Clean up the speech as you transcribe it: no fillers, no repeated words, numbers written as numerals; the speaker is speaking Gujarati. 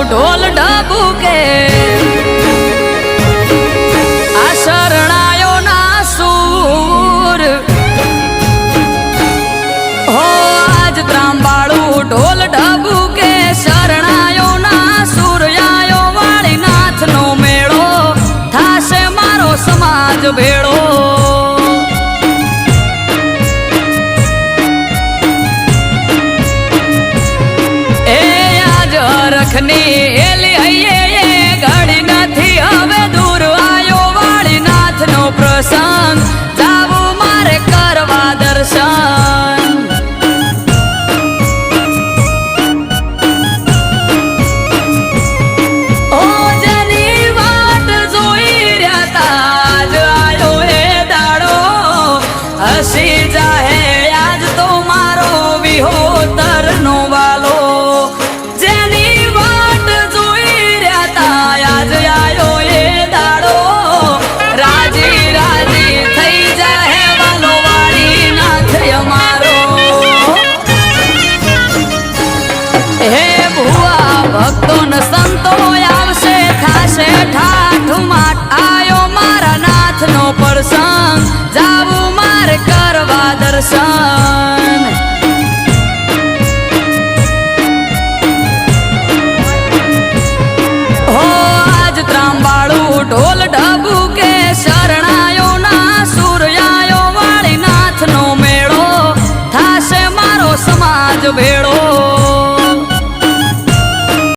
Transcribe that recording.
ઢોલ ઢબુકે આ શરણાયો ના સૂર હો આજ ત્રાંબાળું ઢોલ ઢબુકે શરણાયો ના સૂર આયો વાળી નાથ નો મેળો થાશે મારો સમાજ ભેળો એલી હૈયે ઘડી નથી હવે દૂર આયો વાળી નાથ નો પ્રસંગ જાવું મારે કરવા દર્શન ઓ જેની વાટ જોઈ રહ્યા તા આજ આયો હે દાડો હસી જાહે આજ તો મારો વિહોતર નો વાલો ભક્તો ન સંતો આવશે થાશે ઠાઠ માઠ આયો મારા નાથ નો પ્રસંગ જાવું મારે કરવા દર્શન હો આજ ત્રાંબાળું ઢોલ ઢબુકે શરણાયો ના સૂર આયો વાળી નાથ નો મેળો થાશે મારો સમાજ ભેળો